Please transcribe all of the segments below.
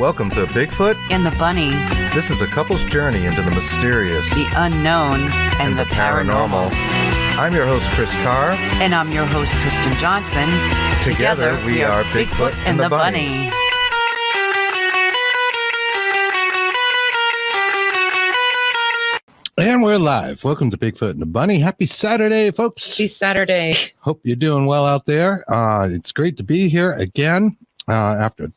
Welcome to Bigfoot and the Bunny. This is a couple's journey into the mysterious, the unknown, and the paranormal. I'm your host, Chris Carr. And I'm your host, Kristen Johnson. Together we are Bigfoot and the Bunny. And we're live. Welcome to Bigfoot and the Bunny. Happy Saturday, folks. Happy Saturday. Hope you're doing well out there. It's great to be here again after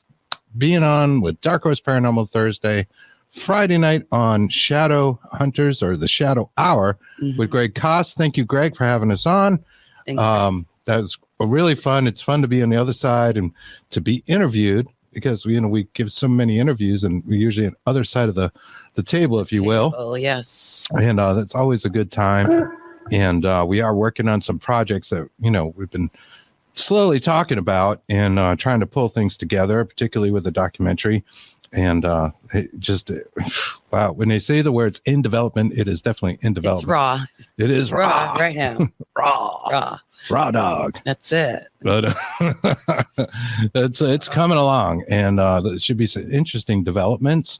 being on with Dark Horse Paranormal Thursday, Friday night on Shadow Hunters or the Shadow Hour with Greg Koss. Thank you, Greg, for having us on. Thank you. That was really fun. It's fun to be on the other side and to be interviewed because we give so many interviews and we're usually on the other side of the table, if you will. Oh, yes. And that's always a good time. And we are working on some projects that, we've been slowly talking about and trying to pull things together, particularly with the documentary. And wow, when they say the words in development, it is definitely in development. It's raw. It is raw. Right now. Raw dog. That's it. But it's coming along, and there should be some interesting developments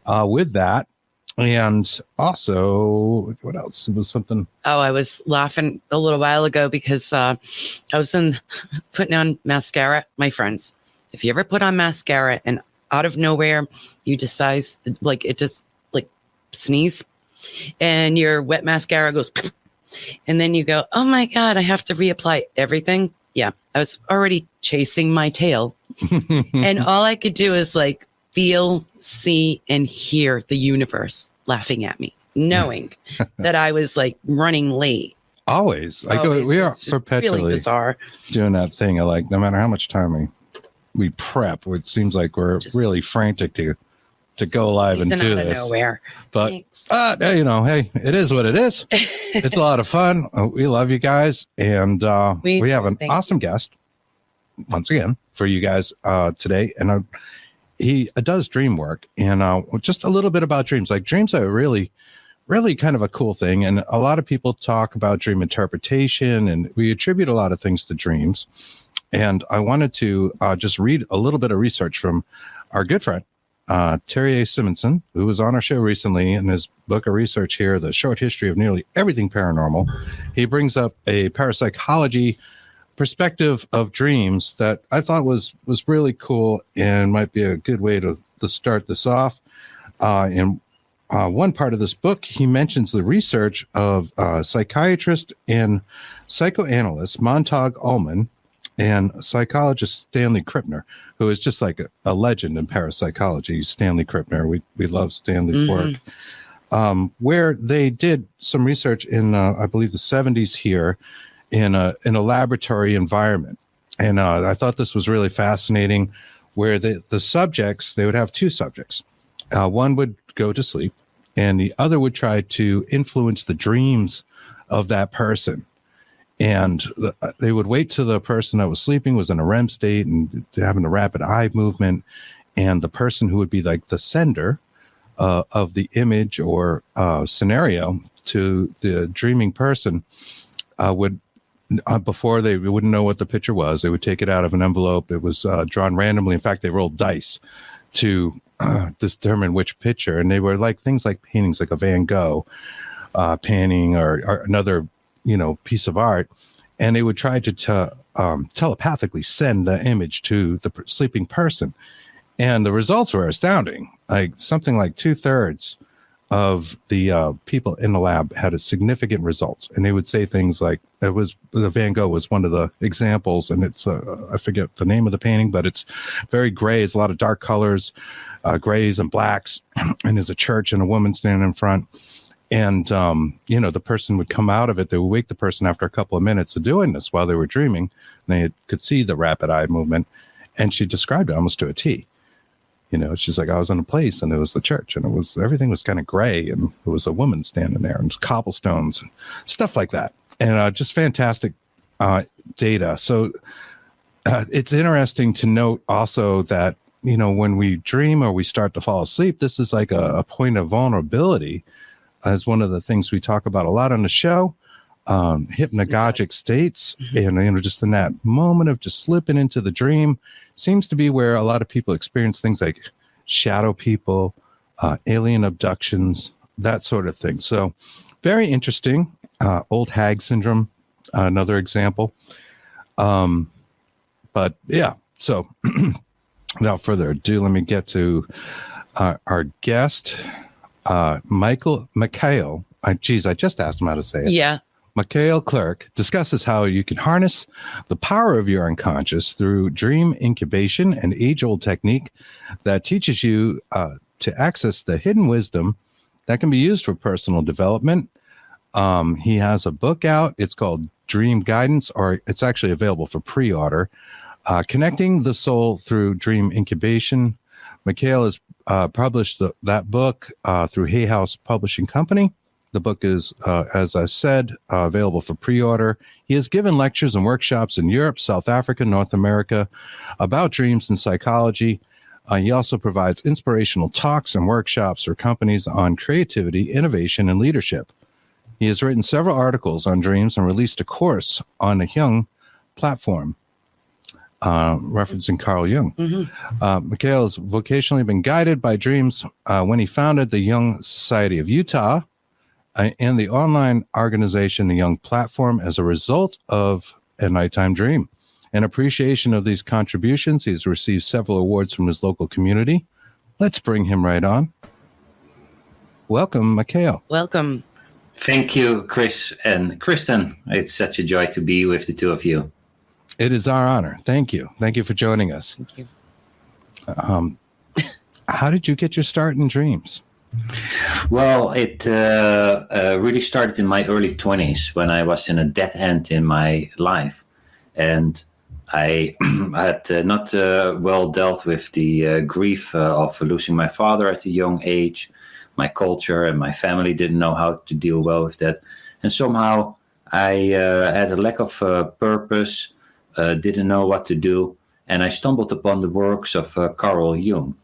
with that. And also, what else? It was something. Oh, I was laughing a little while ago because I was putting on mascara. My friends, if you ever put on mascara and out of nowhere you decide sneeze and your wet mascara goes and then you go, oh my God, I have to reapply everything. Yeah, I was already chasing my tail and all I could do is feel, see, and hear the universe laughing at me, knowing that I was running late. Always. We are perpetually really bizarre doing that thing. No matter how much time we prep, it seems like we're just really frantic to go live and do this. Nowhere. But hey, it is what it is. It's a lot of fun. We love you guys, and we have an awesome guest once again for you guys today. And he does dream work, and just a little bit about dreams. Dreams are really, really kind of a cool thing, and a lot of people talk about dream interpretation, and we attribute a lot of things to dreams. And I wanted to just read a little bit of research from our good friend, Terry A. Simonson, who was on our show recently in his book of research here, The Short History of Nearly Everything Paranormal. He brings up a parapsychology perspective of dreams that I thought was really cool and might be a good way to start this off. In one part of this book, he mentions the research of psychiatrist and psychoanalyst Montague Ullman and psychologist Stanley Krippner, who is just a legend in parapsychology. Stanley Krippner, we love Stanley's work, where they did some research in, I believe, the 70s here in a laboratory environment. And I thought this was really fascinating, where the subjects, they would have two subjects. One would go to sleep, and the other would try to influence the dreams of that person. And they would wait till the person that was sleeping was in a REM state and having a rapid eye movement. And the person who would be the sender of the image or scenario to the dreaming person would, before they wouldn't know what the picture was, they would take it out of an envelope. It was drawn randomly. In fact, they rolled dice to determine which picture. And they were things like paintings, like a Van Gogh painting or another piece of art, and they would try to telepathically send the image to the sleeping person, and the results were astounding. Something like 2/3 of the people in the lab had significant results, and they would say things like, "It was the Van Gogh was one of the examples, and it's I forget the name of the painting, but it's very gray. It's a lot of dark colors, grays and blacks, and there's a church and a woman standing in front." And, the person would come out of it. They would wake the person after a couple of minutes of doing this while they were dreaming. And they could see the rapid eye movement. And she described it almost to a T. She's like, I was in a place and it was the church and everything was kind of gray. And there was a woman standing there and cobblestones and stuff like that. And just fantastic data. So it's interesting to note also that, when we dream or we start to fall asleep, this is a point of vulnerability. As one of the things we talk about a lot on the show, hypnagogic states, and just in that moment of just slipping into the dream seems to be where a lot of people experience things like shadow people, alien abductions, that sort of thing. So very interesting. Old hag syndrome, another example. But yeah, so without further ado, let me get to our guest, Machiel. I just asked him how to say it. Yeah. Machiel Klerk discusses how you can harness the power of your unconscious through dream incubation, an age-old technique that teaches you to access the hidden wisdom that can be used for personal development. He has a book out. It's called Dream Guidance, or it's actually available for pre-order. Connecting the Soul Through Dream Incubation. Machiel has published that book through Hay House Publishing Company. The book is, as I said, available for pre-order. He has given lectures and workshops in Europe, South Africa, North America about dreams and psychology. He also provides inspirational talks and workshops for companies on creativity, innovation, and leadership. He has written several articles on dreams and released a course on the Jung Platform, referencing Carl Jung. Machiel has vocationally been guided by dreams when he founded the Jung Society of Utah and the online organization, the Jung Platform, as a result of a nighttime dream. In appreciation of these contributions, he's received several awards from his local community. Let's bring him right on. Welcome, Machiel. Welcome. Thank you, Chris and Kristen. It's such a joy to be with the two of you. It is our honor. Thank you. Thank you for joining us. Thank you. How did you get your start in dreams? Well, it really started in my early 20s when I was in a dead end in my life. And I had not well dealt with the grief of losing my father at a young age. My culture and my family didn't know how to deal well with that. And somehow I had a lack of purpose, didn't know what to do. And I stumbled upon the works of Carl Jung.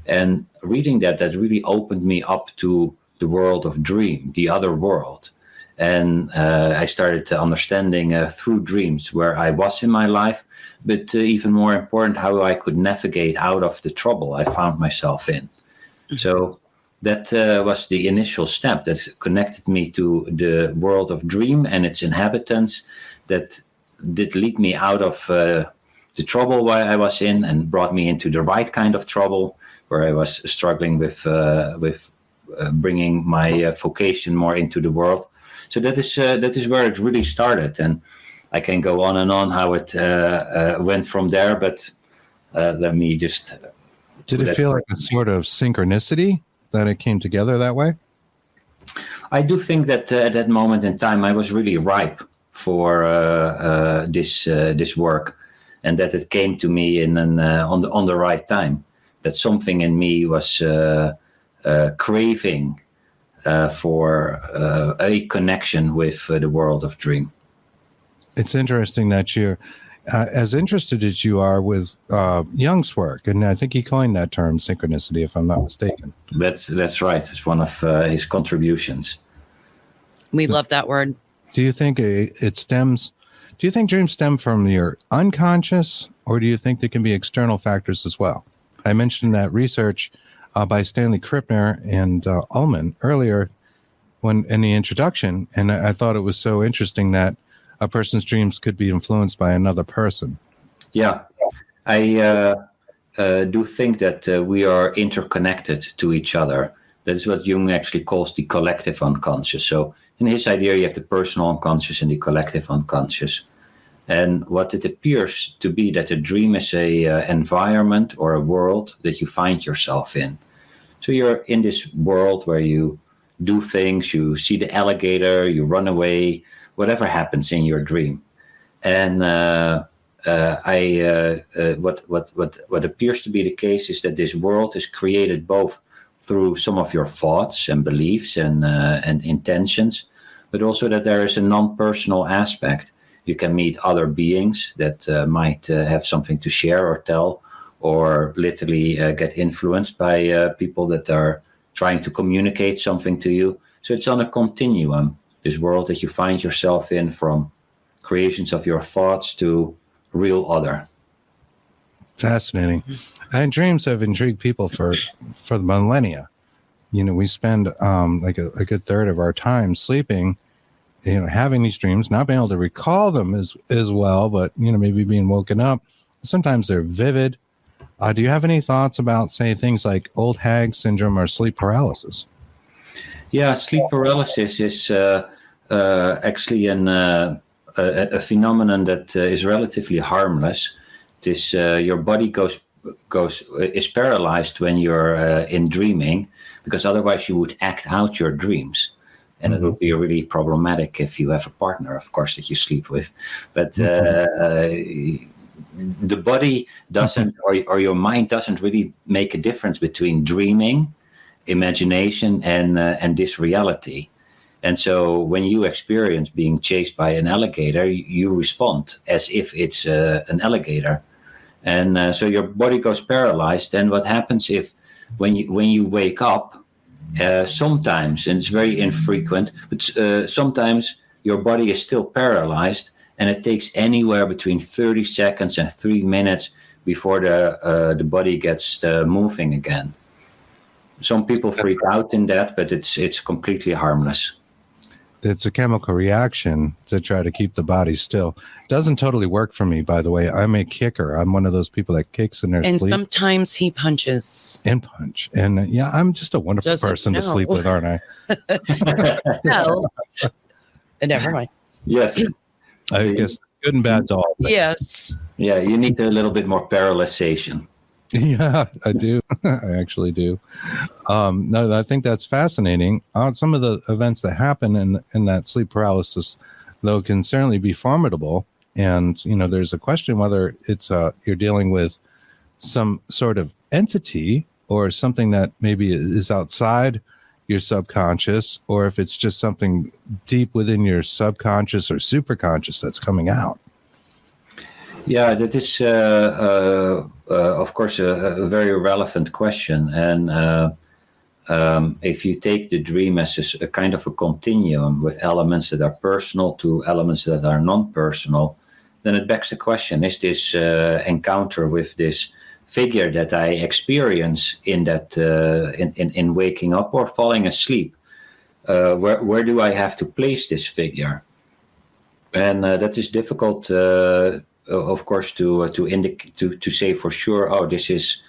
And reading that really opened me up to the world of dream, the other world. And I started understanding through dreams where I was in my life, but even more important, how I could navigate out of the trouble I found myself in. So that was the initial step that connected me to the world of dream and its inhabitants, that did lead me out of the trouble where I was in and brought me into the right kind of trouble, where I was struggling with bringing my vocation more into the world. So that is where it really started, and I can go on and on how it went from there. But let me just. Did it feel like a sort of synchronicity that it came together that way? I do think that at that moment in time I was really ripe for this work, and that it came to me in on the right time. That something in me was craving for a connection with the world of dream. It's interesting that you're as interested as you are with Jung's work, and I think he coined that term synchronicity, if I'm not mistaken. That's right. It's one of his contributions. We love that word. Do you think it stems? Do you think dreams stem from your unconscious, or do you think there can be external factors as well? I mentioned that research by Stanley Krippner and Ullman earlier when in the introduction, and I thought it was so interesting that a person's dreams could be influenced by another person. Yeah, I do think that we are interconnected to each other. That is what Jung actually calls the collective unconscious. So in his idea, you have the personal unconscious and the collective unconscious. And what it appears to be that a dream is a environment or a world that you find yourself in. So you're in this world where you do things, you see the alligator, you run away, whatever happens in your dream. And what appears to be the case is that this world is created both through some of your thoughts and beliefs and intentions, but also that there is a non-personal aspect. You can meet other beings that might have something to share or tell, or literally get influenced by people that are trying to communicate something to you. So it's on a continuum, this world that you find yourself in, from creations of your thoughts to real other. Fascinating. And dreams have intrigued people for the millennia. We spend like a good third of our time sleeping, having these dreams, not being able to recall them as well, but, maybe being woken up. Sometimes they're vivid. Do you have any thoughts about, say, things like old hag syndrome or sleep paralysis? Yeah, sleep paralysis is actually a phenomenon that is relatively harmless. Your body is paralyzed when you're in dreaming, because otherwise you would act out your dreams. And it would be really problematic if you have a partner, of course, that you sleep with. But the body doesn't, or your mind doesn't really make a difference between dreaming, imagination, and this reality. And so when you experience being chased by an alligator, you respond as if it's an alligator. And so your body goes paralyzed. And what happens when you wake up, sometimes, and it's very infrequent, but sometimes your body is still paralyzed, and it takes anywhere between 30 seconds and 3 minutes before the body gets moving again. Some people freak out in that, but it's completely harmless. It's a chemical reaction to try to keep the body still. Doesn't totally work for me, by the way. I'm a kicker. I'm one of those people that kicks in their sleep. And sometimes he punches. And I'm just a wonderful person to sleep with, aren't I? No. Never mind. Yes. I guess good and bad to all. Yes. Yeah, you need a little bit more paralyzation. Yeah, I do. I actually do. No, I think that's fascinating. Some of the events that happen in that sleep paralysis, though, can certainly be formidable. And, there's a question whether it's you're dealing with some sort of entity or something that maybe is outside your subconscious, or if it's just something deep within your subconscious or superconscious that's coming out. Yeah, that is, of course, a very relevant question. And if you take the dream as a kind of a continuum with elements that are personal to elements that are non-personal, then it begs the question, is this encounter with this figure that I experience in that in waking up or falling asleep, where do I have to place this figure? And that is difficult, of course, to say for sure. Oh, this is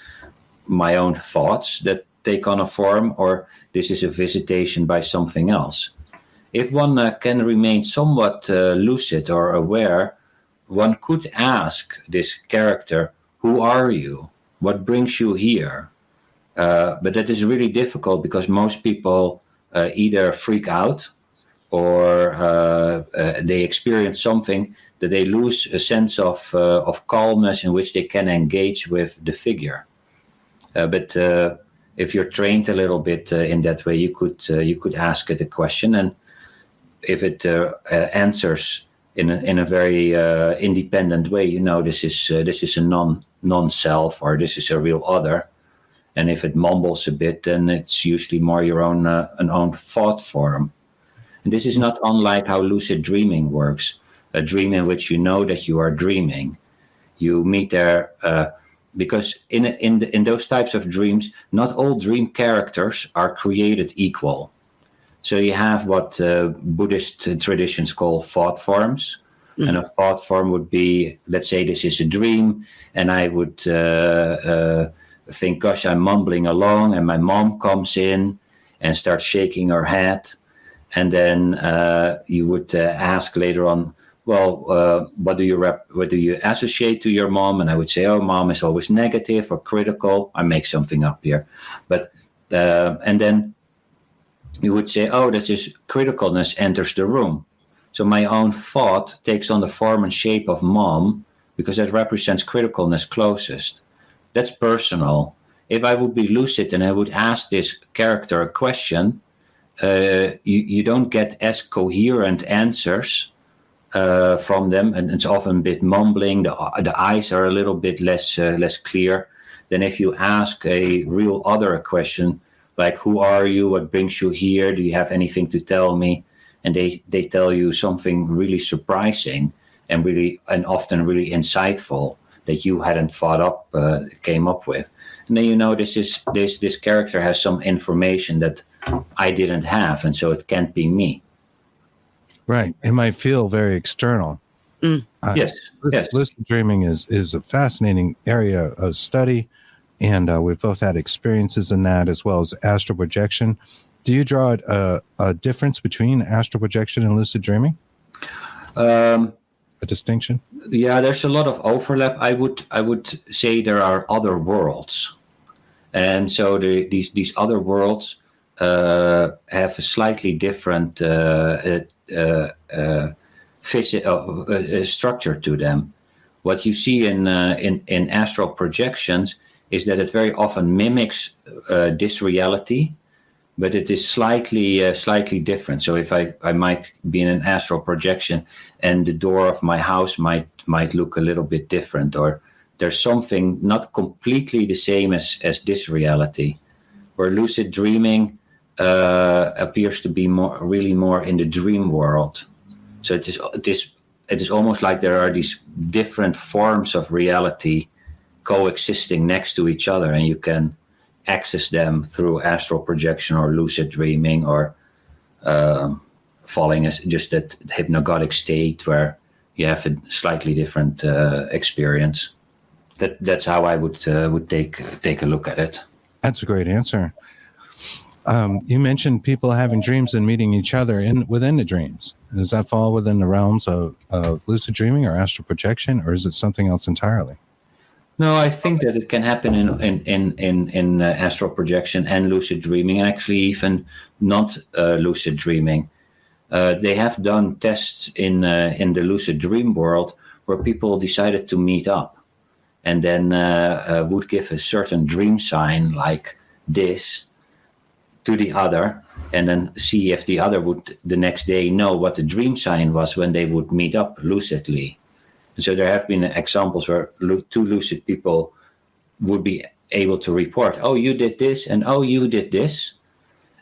my own thoughts that take on a form, or this is a visitation by something else. If one can remain somewhat lucid or aware, one could ask this character, who are you? What brings you here? But that is really difficult because most people either freak out or they experience something that they lose a sense of calmness in which they can engage with the figure. But if you're trained a little bit in that way, you could ask it a question, and if it answers in a very independent way, this is a non-self, or this is a real other. And if it mumbles a bit, then it's usually more your own an own thought form. And this is not unlike how lucid dreaming works. A dream in which you know that you are dreaming. You meet there because in those types of dreams, not all dream characters are created equal. So you have what Buddhist traditions call thought forms. Mm-hmm. And a thought form would be, let's say this is a dream, and I would think, gosh, I'm mumbling along, and my mom comes in and starts shaking her head. And then you would ask later on, well, what do you associate to your mom? And I would say, oh, mom is always negative or critical. I make something up here. But and then you would say, oh, that's just criticalness enters the room. So my own thought takes on the form and shape of mom because that represents criticalness closest. That's personal. If I would be lucid and I would ask this character a question, you don't get as coherent answers from them, and it's often a bit mumbling. The eyes are a little bit less clear than if you ask a real other question, like, who are you? What brings you here? Do you have anything to tell me? And they tell you something really surprising and often really insightful. that you hadn't came up with. And then this character has some information that I didn't have, and so it can't be me. Right. It might feel very external. Yes. Lucid dreaming is a fascinating area of study, and we've both had experiences in that, as well as astral projection. Do you draw a difference between astral projection and lucid dreaming? A distinction? Yeah, there's a lot of overlap. I would say there are other worlds, and so these other worlds have a slightly different structure to them. What you see in astral projections is that it very often mimics this reality, but it is slightly different. So if I might be in an astral projection, and the door of my house might look a little bit different, or there's something not completely the same as this reality. Where lucid dreaming appears to be more in the dream world. So it is almost like there are these different forms of reality coexisting next to each other, and you can access them through astral projection or lucid dreaming, or falling as just that hypnagogic state where you have a slightly different experience. That's how I would take a look at it. That's a great answer. You mentioned people having dreams and meeting each other within the dreams. Does that fall within the realms of lucid dreaming or astral projection, or is it something else entirely? No, I think that it can happen in astral projection and lucid dreaming, and actually even not lucid dreaming. They have done tests in the lucid dream world where people decided to meet up, and then would give a certain dream sign like this to the other, and then see if the other would the next day know what the dream sign was when they would meet up lucidly. And so there have been examples where two lucid people would be able to report, oh, you did this, and oh, you did this.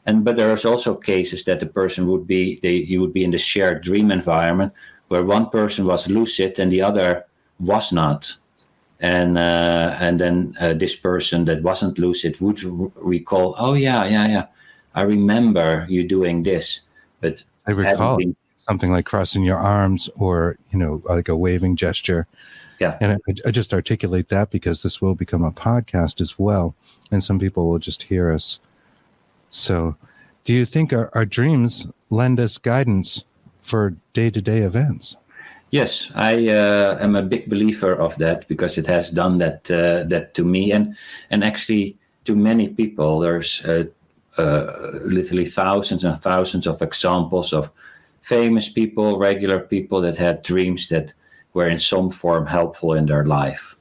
But there's also cases that the person you would be in the shared dream environment where one person was lucid and the other was not. And then this person that wasn't lucid would recall, oh, yeah, I remember you doing this. But I recall something like crossing your arms, or, like a waving gesture. Yeah. And I just articulate that because this will become a podcast as well, and some people will just hear us. So do you think our dreams lend us guidance for day-to-day events? Yes, I am a big believer of that, because it has done that to me, and actually to many people. There's literally thousands and thousands of examples of famous people, regular people that had dreams that were in some form helpful in their life.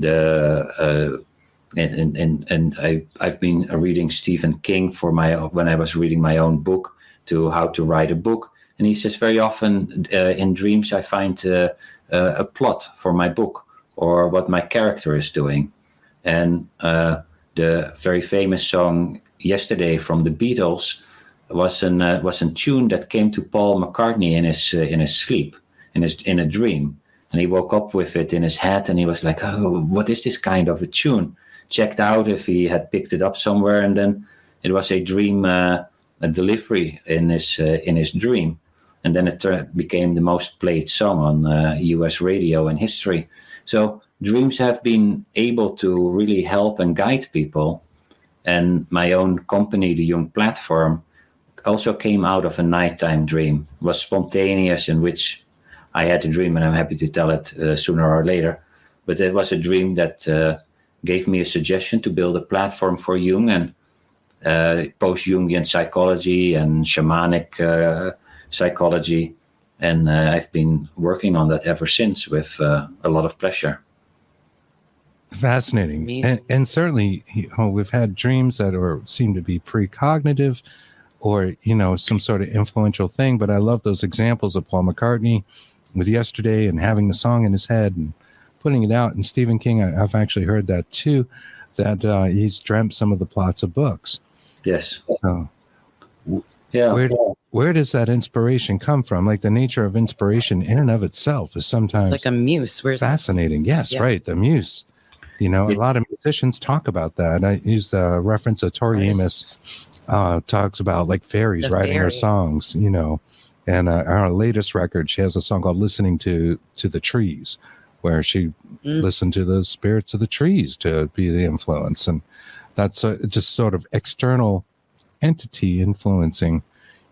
I've been reading Stephen King when I was reading my own book, to how to write a book. And he says very often in dreams I find a plot for my book, or what my character is doing. And the very famous song Yesterday from the Beatles was a tune that came to Paul McCartney in his sleep, in a dream. And he woke up with it in his head, and he was like, oh, what is this kind of a tune? Checked out if he had picked it up somewhere, and then it was a dream, a delivery in his dream. And then it became the most played song on US radio in history. So dreams have been able to really help and guide people. And my own company, the Jung Platform, also came out of a nighttime dream. It was spontaneous, in which I had a dream, and I'm happy to tell it sooner or later. But it was a dream that gave me a suggestion to build a platform for Jung and post-Jungian psychology and shamanic psychology. And I've been working on that ever since with a lot of pleasure. Fascinating. And certainly, we've had dreams that seem to be precognitive, or, some sort of influential thing. But I love those examples of Paul McCartney with Yesterday and having the song in his head and putting it out. And Stephen King, I've actually heard that too, that he's dreamt some of the plots of books. Yes. So Yeah. Where does that inspiration come from? Like the nature of inspiration in and of itself is sometimes it's like a muse. Fascinating. Yes, right. The muse. A lot of musicians talk about that. I use the reference of Tori Amos talks about like fairies writing her songs, and our latest record, she has a song called Listening to the Trees, where she listened to the spirits of the trees to be the influence. And that's just sort of external entity influencing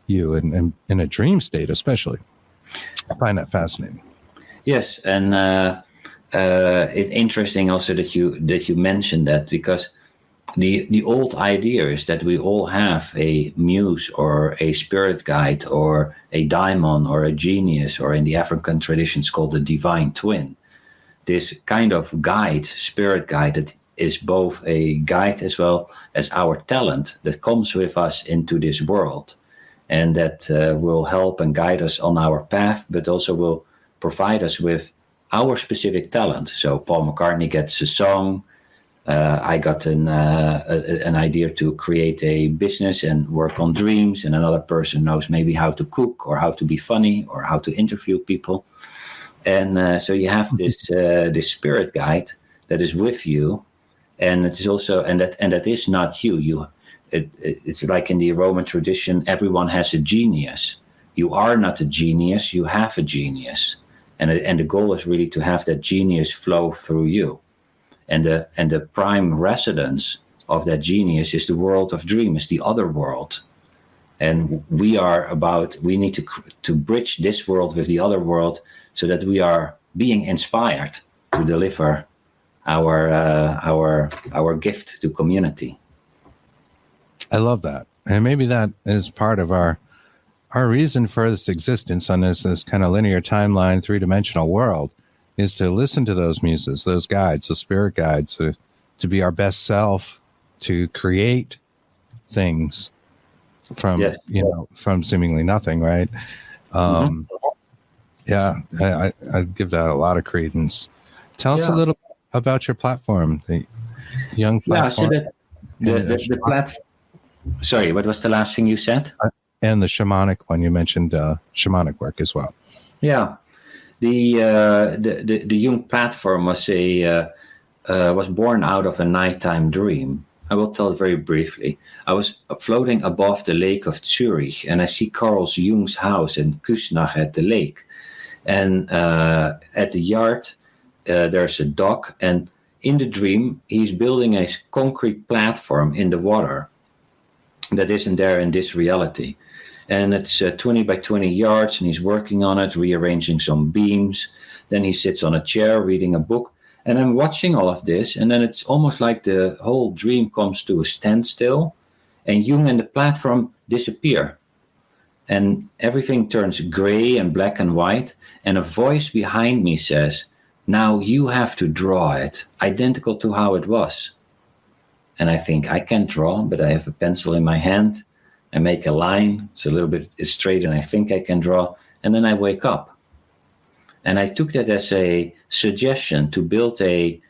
you and in a dream state, especially. I find that fascinating. Yes. And it's interesting also that you mentioned that, because the old idea is that we all have a muse or a spirit guide or a daimon or a genius, or in the African traditions called the divine twin. This kind of guide, spirit guide, that is both a guide as well as our talent that comes with us into this world, and that will help and guide us on our path, but also will provide us with our specific talent. So Paul McCartney gets a song. I got an idea to create a business and work on dreams, and another person knows maybe how to cook or how to be funny or how to interview people. And so you have this spirit guide that is with you, and it is also and that is not you. It's like in the Roman tradition, everyone has a genius. You are not a genius; you have a genius, and the goal is really to have that genius flow through you. And the prime residence of that genius is the world of dream, is the other world. And we need to bridge this world with the other world, so that we are being inspired to deliver our gift to community. I love that. And maybe that is part of our reason for this existence on this kind of linear timeline, three-dimensional world, is to listen to those muses, those guides, the spirit guides, to be our best self, to create things from from seemingly nothing, right? Yeah, I give that a lot of credence. Tell us a little about your platform, the Jung Platform. Yeah, so the platform. Sorry, what was the last thing you said? And the shamanic one, you mentioned shamanic work as well. Yeah. The Jung Platform was born out of a nighttime dream. I will tell it very briefly. I was floating above the lake of Zurich, and I see Carl Jung's house in Küsnacht at the lake. And at the yard, there's a dock, and in the dream, he's building a concrete platform in the water that isn't there in this reality. And it's 20 by 20 yards, and he's working on it, rearranging some beams. Then he sits on a chair reading a book. And I'm watching all of this, and then it's almost like the whole dream comes to a standstill, and Jung and the platform disappear. And everything turns gray and black and white, and a voice behind me says, "Now you have to draw it, identical to how it was." And I think, I can't draw, but I have a pencil in my hand. I make a line, it's a little bit straight, and I think I can draw, and then I wake up. And I took that as a suggestion to build a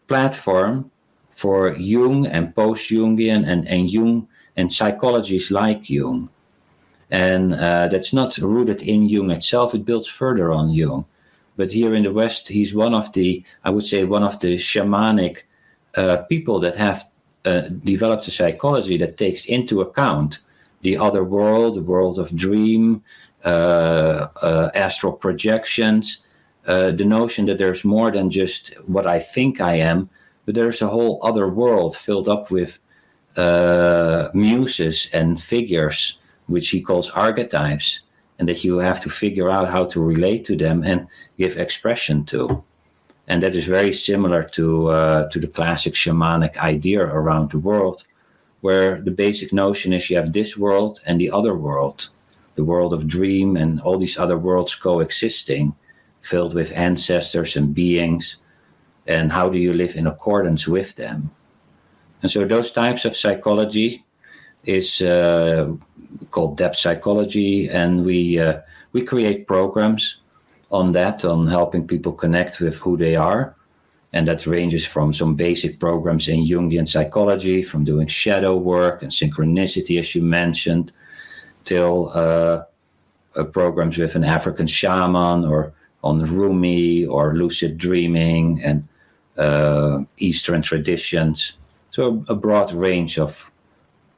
platform for Jung and post-Jungian and Jung and psychologies like Jung. And that's not rooted in Jung itself, it builds further on Jung. But here in the West, he's one of the shamanic people that have developed a psychology that takes into account the other world, the world of dream, astral projections, the notion that there's more than just what I think I am, but there's a whole other world filled up with muses and figures, which he calls archetypes, and that you have to figure out how to relate to them and give expression to. And that is very similar to the classic shamanic idea around the world, where the basic notion is you have this world and the other world, the world of dream and all these other worlds coexisting, filled with ancestors and beings, and how do you live in accordance with them. And so those types of psychology is called depth psychology, and we create programs on that, on helping people connect with who they are. And that ranges from some basic programs in Jungian psychology, from doing shadow work and synchronicity, as you mentioned, till programs with an African shaman, or on Rumi, or lucid dreaming, and Eastern traditions. So a broad range of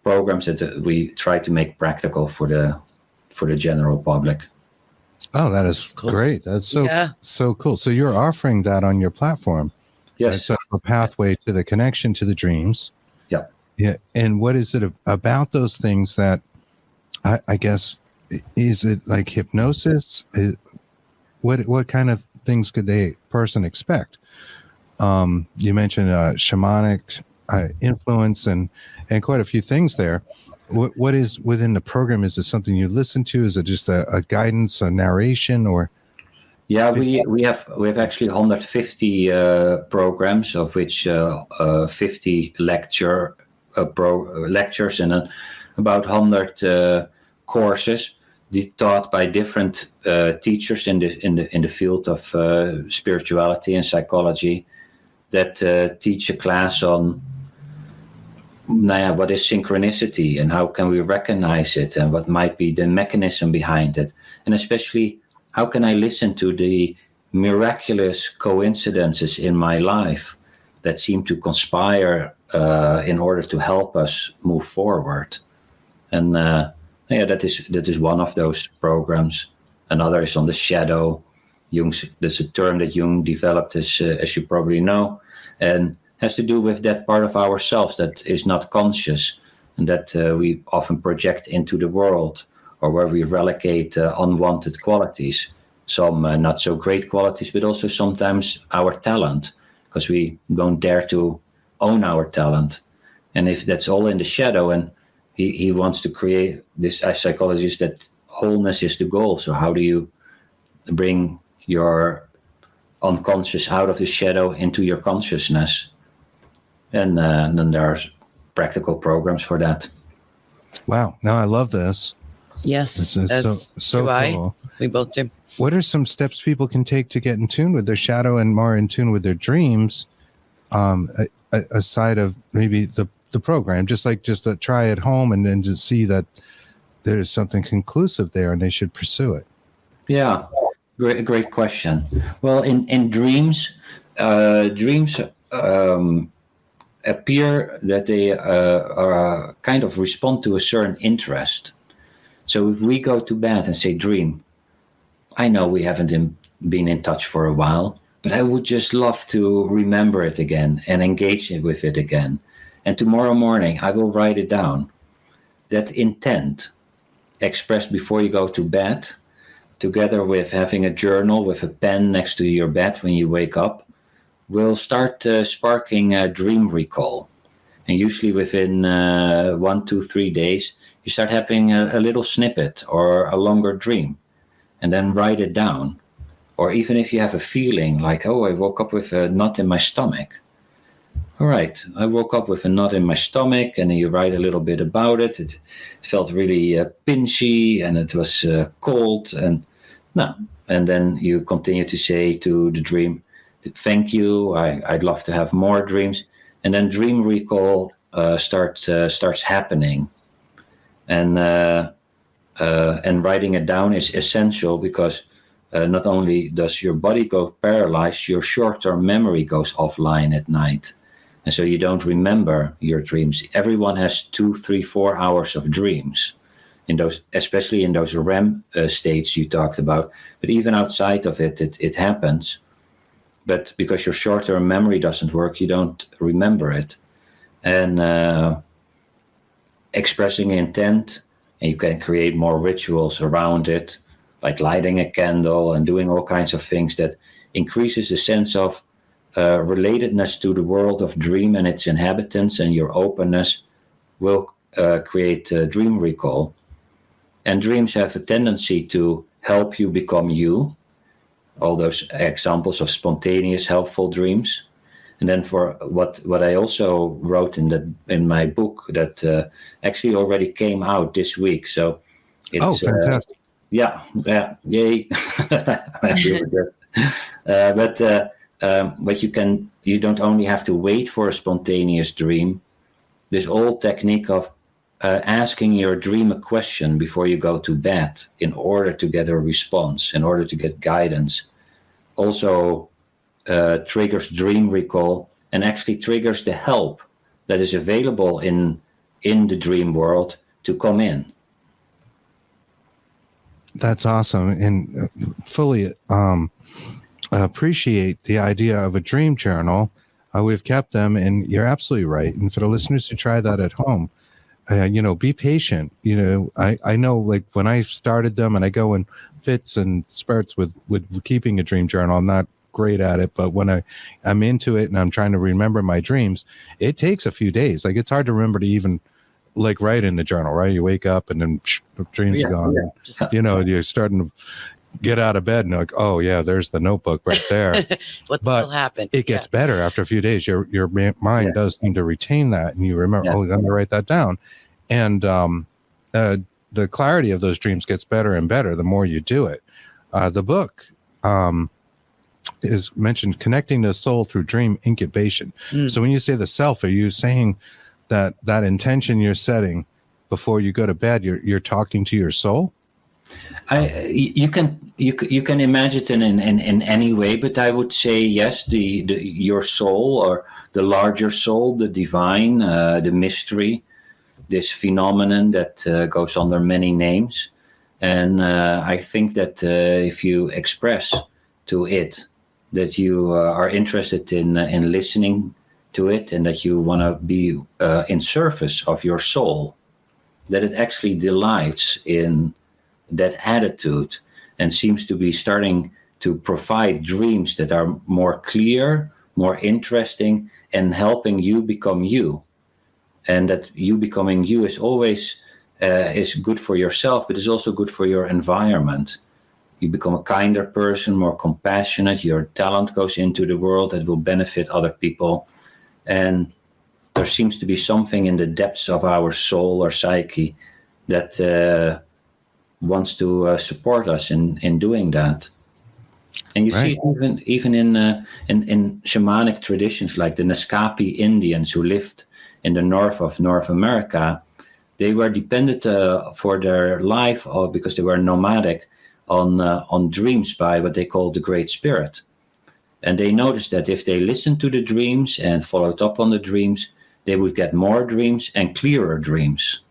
programs that we try to make practical for the general public. Oh, that's cool. Great. That's so cool. So you're offering that on your platform. Yes. That's a pathway to the connection to the dreams. Yeah. Yeah. And what is it about those things that I guess, is it like hypnosis? What kind of things could a person expect? You mentioned shamanic influence and quite a few things there. What is within the program? Is it something you listen to? Is it just a guidance, a narration, or? Yeah, we have actually 150 programs, of which 50 lectures and about 100 courses taught by different teachers in the field of spirituality and psychology, that teach a class on what is synchronicity and how can we recognize it, and what might be the mechanism behind it, and especially how can I listen to the miraculous coincidences in my life that seem to conspire in order to help us move forward. And that is one of those programs. Another is on the shadow. That's a term that Jung developed, as you probably know, and has to do with that part of ourselves that is not conscious, and that we often project into the world, or where we relegate unwanted qualities, some not so great qualities, but also sometimes our talent, because we don't dare to own our talent. And if that's all in the shadow, and he wants to create this, as psychologist, that wholeness is the goal. So how do you bring your unconscious out of the shadow into your consciousness? And then there are practical programs for that. Wow. Now I love this. Yes. This is so cool. We both do. What are some steps people can take to get in tune with their shadow and more in tune with their dreams, aside of maybe the program, just to try at home and then to see that there's something conclusive there and they should pursue it? Yeah, great question. Well, in dreams appear that they are kind of respond to a certain interest. So if we go to bed and say, dream, I know we haven't been in touch for a while, but I would just love to remember it again and engage with it again. And tomorrow morning, I will write it down. That intent expressed before you go to bed, together with having a journal with a pen next to your bed when you wake up, will start sparking a dream recall. And usually within 1, 2, 3 days, you start having a little snippet or a longer dream, and then write it down. Or even if you have a feeling like, oh, I woke up with a knot in my stomach. All right, I woke up with a knot in my stomach, and then you write a little bit about it. It felt really pinchy, and it was cold, and then you continue to say to the dream, thank you, I'd love to have more dreams. And then dream recall starts happening. And writing it down is essential, because not only does your body go paralyzed, your short-term memory goes offline at night. And so you don't remember your dreams. Everyone has 2, 3, 4 hours of dreams, especially in those REM states you talked about. But even outside of it happens. But because your short-term memory doesn't work, you don't remember it. And expressing intent, and you can create more rituals around it, like lighting a candle and doing all kinds of things that increases the sense of relatedness to the world of dream and its inhabitants, and your openness will create dream recall. And dreams have a tendency to help you become you. All those examples of spontaneous, helpful dreams. And then for what I also wrote in my book that actually already came out this week. So it's fantastic. Yeah, yay. But you don't only have to wait for a spontaneous dream. This whole technique of asking your dream a question before you go to bed in order to get a response, in order to get guidance, also triggers dream recall and actually triggers the help that is available in the dream world to come in. That's awesome, and fully appreciate the idea of a dream journal. We've kept them, and you're absolutely right. And for the listeners who try that at home, be patient. I know, like, when I started them, and I go in fits and spurts with keeping a dream journal. I'm not great at it, but when I'm into it and I'm trying to remember my dreams, it takes a few days. Like, it's hard to remember to even like write in the journal, right? You wake up and then dreams are gone. Yeah. You're starting to get out of bed and you're like, oh yeah, there's the notebook right there. What will happen? It gets better after a few days. Your mind does seem to retain that, and you remember, oh, I'm going to write that down. And the clarity of those dreams gets better and better the more you do it. The book is mentioned connecting the soul through dream incubation. So when you say the self, are you saying that intention you're setting before you go to bed, you're talking to your soul? You can imagine it in any way, but I would say yes, your soul, or the larger soul, the divine, the mystery, this phenomenon that goes under many names. And I think that if you express to it that you are interested in listening to it, and that you want to be in service of your soul, that it actually delights in that attitude and seems to be starting to provide dreams that are more clear, more interesting, and helping you become you. And that you becoming you is always is good for yourself, but is also good for your environment. You become a kinder person, more compassionate. Your talent goes into the world that will benefit other people. And there seems to be something in the depths of our soul or psyche that wants to support us in doing that. And you see it even in shamanic traditions, like the Naskapi Indians who lived in the north of North America. They were dependent for their life, because they were nomadic, on dreams by what they called the Great Spirit. And they noticed that if they listened to the dreams and followed up on the dreams, they would get more dreams and clearer dreams.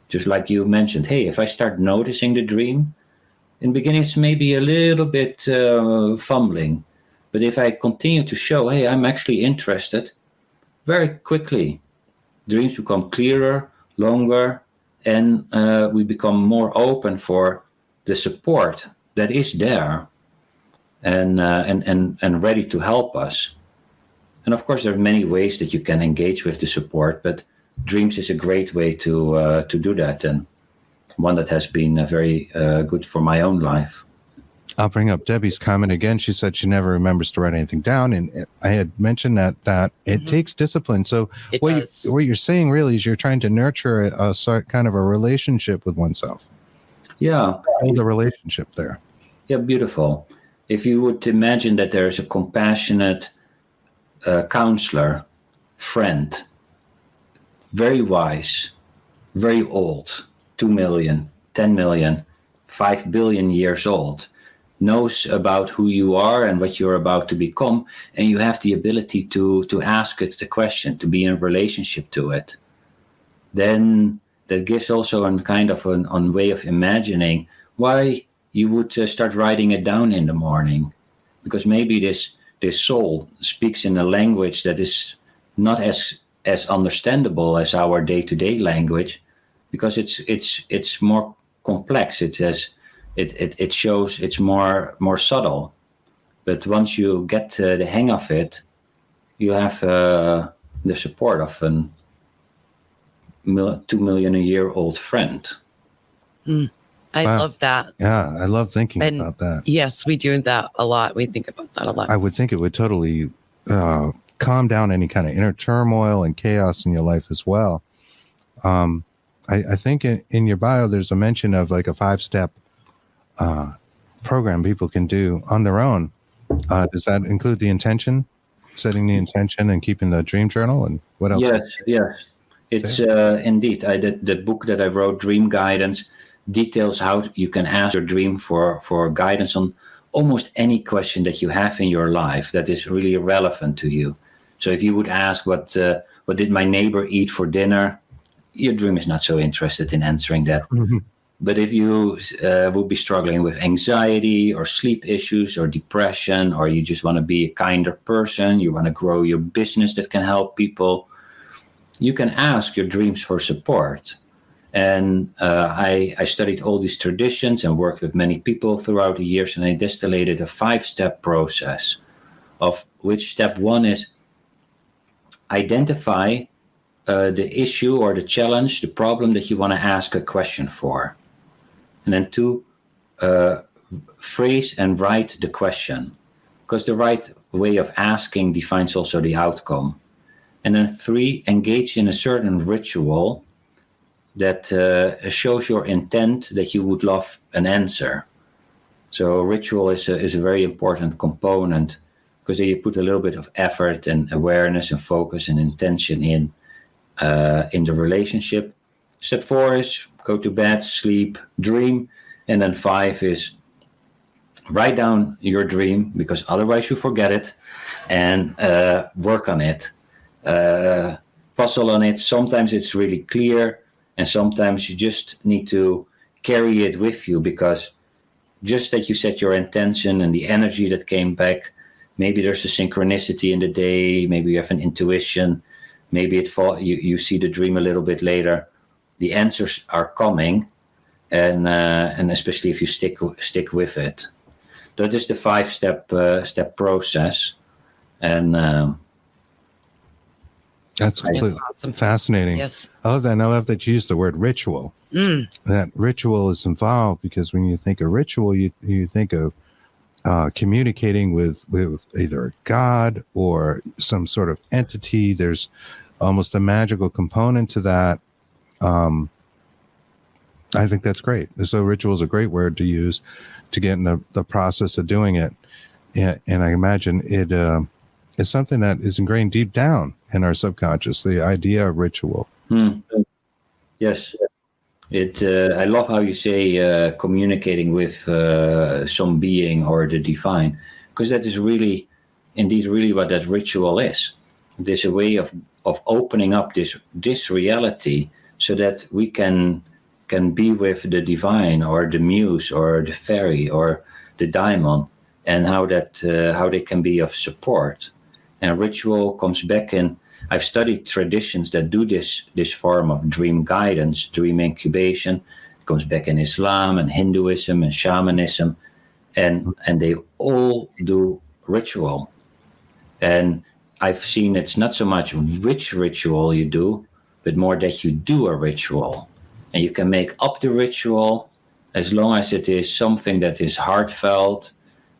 Just like you mentioned, hey, if I start noticing the dream, in the beginning it's maybe a little bit fumbling. But if I continue to show, hey, I'm actually interested, very quickly, dreams become clearer, longer, and we become more open for the support that is there. And ready to help us. And of course, there are many ways that you can engage with the support, but dreams is a great way to do that, and one that has been very good for my own life. I'll bring up Debbie's comment again. She said she never remembers to write anything down, and I had mentioned that it takes discipline. So what you're saying really is you're trying to nurture a sort kind of a relationship with oneself. Yeah, build a relationship there. Yeah, beautiful. If you would imagine that there is a compassionate counselor, friend, very wise, very old, 2 million, 10 million, 5 billion years old, knows about who you are and what you're about to become, and you have the ability to ask it the question, to be in a relationship to it, then that gives also a kind of a way of imagining why you would start writing it down in the morning, because maybe this soul speaks in a language that is not as understandable as our day-to-day language, because it's more complex. It shows it's more subtle. But once you get the hang of it, you have the support of a 2 million a year old friend. I love that. Yeah, I love thinking about that. Yes, we do that a lot. We think about that a lot. I would think it would totally calm down any kind of inner turmoil and chaos in your life as well. I think in your bio, there's a mention of like a 5-step program people can do on their own. Does that include the intention, setting the intention and keeping the dream journal, and what else? Yes. It's indeed. The book that I wrote, Dream Guidance, details how you can ask your dream for guidance on almost any question that you have in your life that is really relevant to you. So if you would ask, what did my neighbor eat for dinner? Your dream is not so interested in answering that. Mm-hmm. But if you would be struggling with anxiety or sleep issues or depression, or you just want to be a kinder person, you want to grow your business that can help people, you can ask your dreams for support. And I studied all these traditions and worked with many people throughout the years, and I distillated a 5-step process, of which step 1 is identify the issue or the challenge, the problem that you want to ask a question for. And then 2, phrase and write the question, because the right way of asking defines also the outcome. And then 3, engage in a certain ritual that shows your intent that you would love an answer. So ritual is a very important component, because then you put a little bit of effort and awareness and focus and intention in the relationship. Step 4 is go to bed, sleep, dream. And then 5 is write down your dream, because otherwise you forget it, and work on it. Puzzle on it. Sometimes it's really clear, and sometimes you just need to carry it with you, because just that you set your intention and the energy that came back, maybe there's a synchronicity in the day, maybe you have an intuition, maybe you see the dream a little bit later. The answers are coming, and especially if you stick with it. That is the 5-step process, and that's completely awesome. Fascinating. Yes, I love that. And I love that you used the word ritual. That ritual is involved, because when you think of ritual, you think of communicating with either God or some sort of entity. There's almost a magical component to that. I think that's great. So ritual is a great word to use to get in the process of doing it. And I imagine it is something that is ingrained deep down in our subconscious, the idea of ritual. Yes. I love how you say communicating with some being or the divine, because that is really what that ritual is. There's a way of opening up this reality so that we can be with the divine or the muse or the fairy or the daimon, and how they can be of support. And ritual comes back in. I've studied traditions that do this form of dream guidance, dream incubation. It comes back in Islam and Hinduism and shamanism, and they all do ritual. And I've seen it's not so much which ritual you do, but more that you do a ritual. And you can make up the ritual as long as it is something that is heartfelt,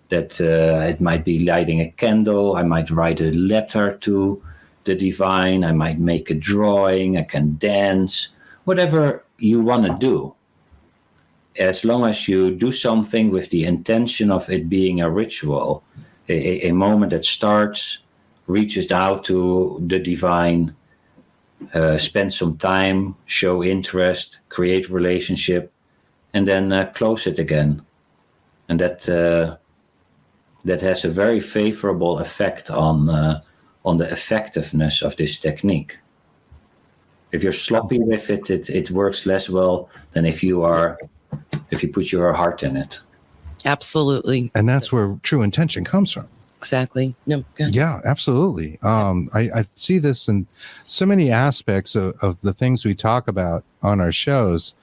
that it might be lighting a candle, I might write a letter to the divine, I might make a drawing, I can dance, whatever you want to do. As long as you do something with the intention of it being a ritual, a moment that starts, reaches out to the divine, spend some time, show interest, create relationship, and then close it again. And that has a very favorable effect on the effectiveness of this technique. If you're sloppy with it, it works less well than if you put your heart in it. Absolutely. And that's where true intention comes from. Exactly. No. Good. Yeah, absolutely. I see this in so many aspects of the things we talk about on our shows.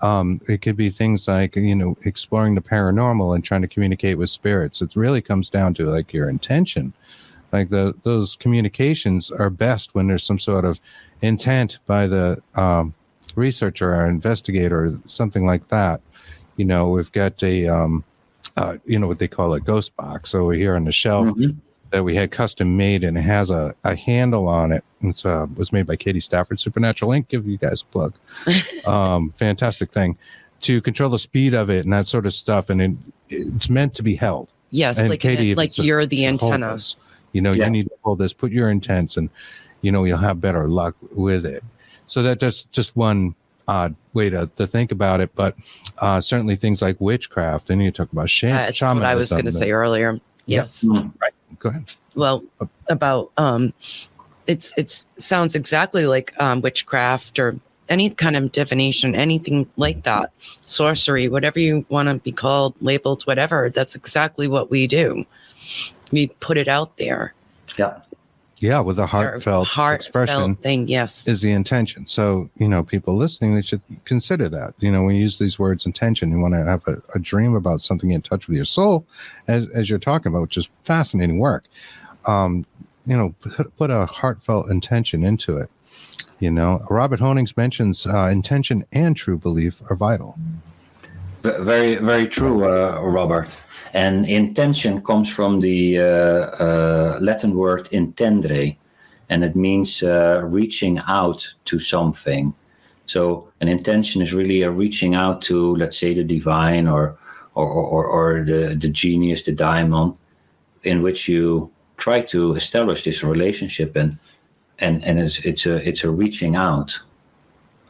It could be things like, exploring the paranormal and trying to communicate with spirits. It really comes down to like your intention. Like those communications are best when there's some sort of intent by the researcher or investigator or something like that. We've got a what they call a ghost box over here on the shelf that we had custom made, and it has a handle on it. It was made by Katie Stafford, Supernatural Inc. Give you guys a plug. Fantastic thing to control the speed of it and that sort of stuff. And it's meant to be held. Yes, and Katie, like you're the antenna. You need to hold this, put your intents, and you'll have better luck with it. So that's just one odd way to think about it. But certainly things like witchcraft, and you talk about That's shamanism. what I was going to say earlier. Yes. Yep. Right. Go ahead. Well, about it sounds exactly like witchcraft or any kind of divination, anything like that, sorcery, whatever you want to be called, labeled, whatever. That's exactly what we do. We put it out there. Yeah. Yeah, with a heartfelt expression thing, yes, is the intention. So, people listening, they should consider that. When you use these words intention, you want to have a dream about something in touch with your soul, as you're talking about, which is fascinating work. Put a heartfelt intention into it. Robert Honings mentions intention and true belief are vital. Very, very true, Robert. And intention comes from the Latin word intendere, and it means reaching out to something. So an intention is really a reaching out to, let's say, the divine or the genius, the daimon, in which you try to establish this relationship, and it's a reaching out,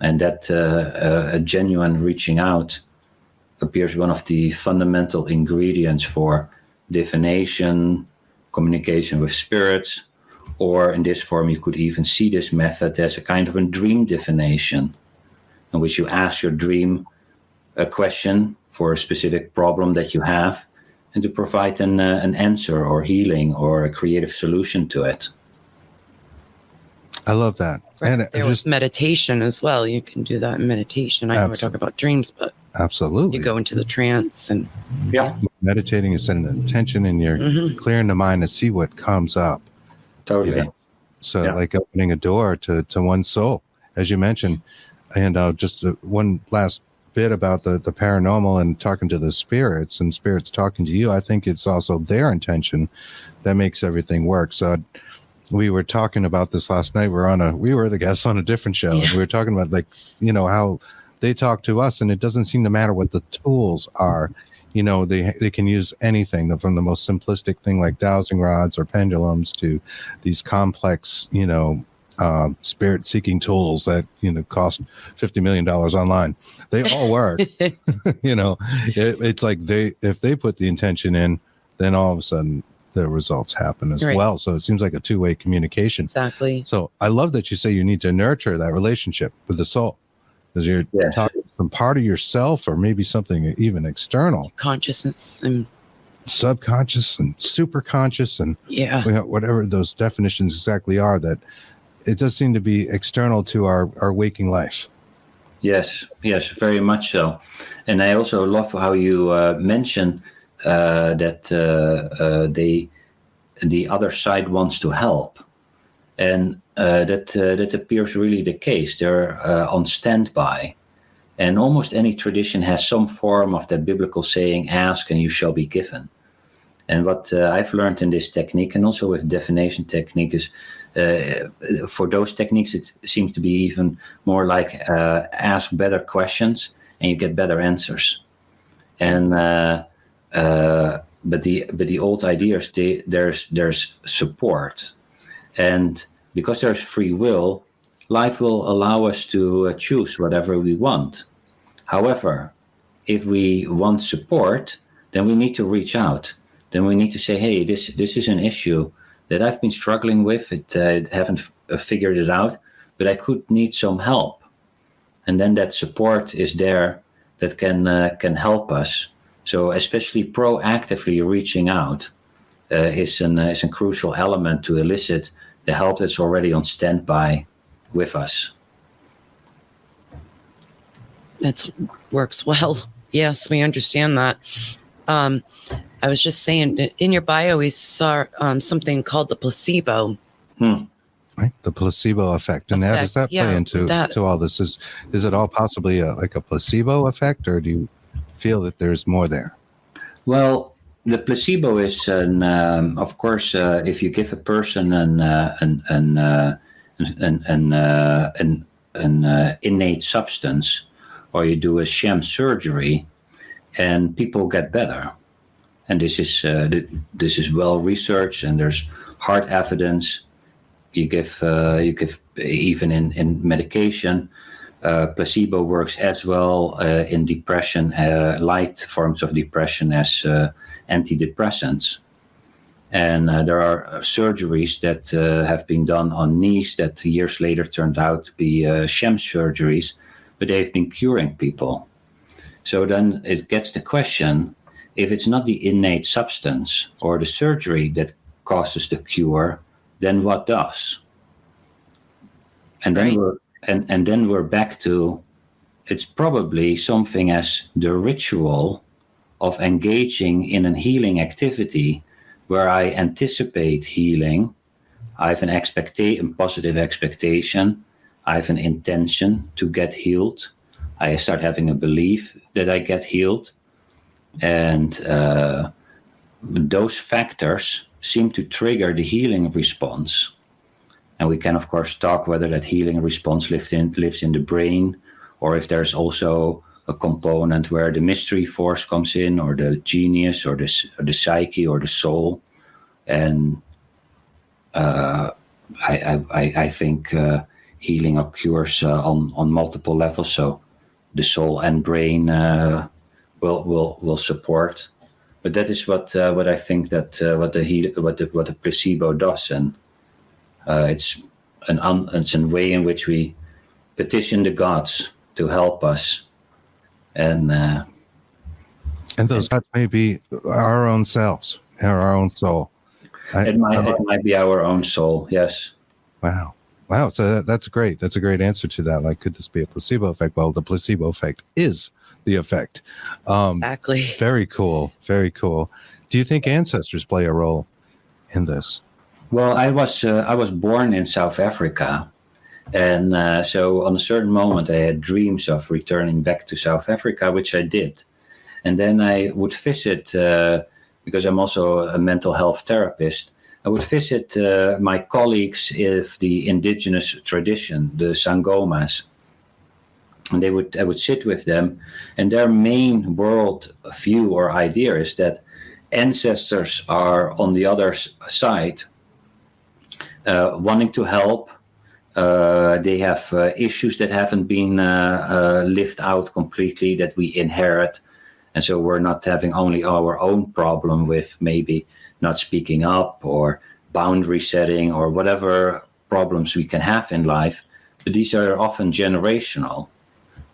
and that a genuine reaching out appears one of the fundamental ingredients for divination, communication with spirits, or in this form, you could even see this method as a kind of a dream divination, in which you ask your dream a question for a specific problem that you have, and to provide an answer or healing or a creative solution to it. I love that. Right. And there was meditation as well. You can do that in meditation. I know we're talking about dreams, but absolutely, you go into the trance and meditating is setting an intention, and you're clearing the mind to see what comes up. Totally. So like opening a door to one's soul, as you mentioned. And just one last bit about the paranormal and talking to the spirits and spirits talking to you. I think it's also their intention that makes everything work. So we were talking about this last night. We were the guests on a different show, and we were talking about how they talk to us, and it doesn't seem to matter what the tools are. They can use anything from the most simplistic thing like dowsing rods or pendulums to these complex, spirit seeking tools that, cost $50 million online. They all work. It's like if they put the intention in, then all of a sudden the results happen as well. So it seems like a two-way communication. Exactly. So I love that you say you need to nurture that relationship with the soul, because you're talking some part of yourself, or maybe something even external, consciousness and subconscious and super conscious, and whatever those definitions exactly are, that it does seem to be external to our waking life. Yes, very much so. And I also love how you mention that the other side wants to help, and that appears really the case. They're on standby, and almost any tradition has some form of that biblical saying, "Ask and you shall be given." And what I've learned in this technique, and also with divination technique, is for those techniques, it seems to be even more like ask better questions and you get better answers. And but the old ideas, there's support, and because there's free will, life will allow us to choose whatever we want. However, if we want support, then we need to reach out. Then we need to say, hey, this is an issue that I've been struggling with. I haven't figured it out, but I could need some help. And then that support is there that can help us. So especially proactively reaching out is a crucial element to elicit the help that's already on standby with us. That works well. Yes, we understand that. I was just saying, in your bio, we saw something called the placebo. Right, the placebo effect. And how does that play into to all this? Is it all possibly like a placebo effect, or do you feel that there's more there? Well, the placebo is, of course, if you give a person an innate substance, or you do a sham surgery, and people get better. And this is well researched, and there's hard evidence. You give even in medication. Placebo works as well in depression, light forms of depression, as antidepressants. And there are surgeries that have been done on knees that years later turned out to be sham surgeries, but they've been curing people. So then it gets the question, if it's not the innate substance or the surgery that causes the cure, then what does? And then we're back to, it's probably something as the ritual of engaging in a healing activity where I anticipate healing. I have a positive expectation. I have an intention to get healed. I start having a belief that I get healed. And those factors seem to trigger the healing response. And we can, of course, talk whether that healing response lives in the brain, or if there's also a component where the mystery force comes in, or the genius, or the psyche, or the soul. And I think healing occurs on multiple levels. So the soul and brain will support. But that is what I think that what the placebo does, and it's a way in which we petition the gods to help us, and those gods may be our own selves or our own soul. It might be our own soul. Yes. Wow. So that's great. That's a great answer to that. Like, could this be a placebo effect? Well, the placebo effect is the effect. Exactly. Very cool. Very cool. Do you think ancestors play a role in this? Well, I was born in South Africa, and so on a certain moment I had dreams of returning back to South Africa, which I did, and then I would visit because I'm also a mental health therapist. I would visit my colleagues of the indigenous tradition, the Sangomas, and I would sit with them, and their main world view or idea is that ancestors are on the other side, wanting to help. They have issues that haven't been lived out completely, that we inherit. And so we're not having only our own problem with maybe not speaking up or boundary setting or whatever problems we can have in life, but these are often generational.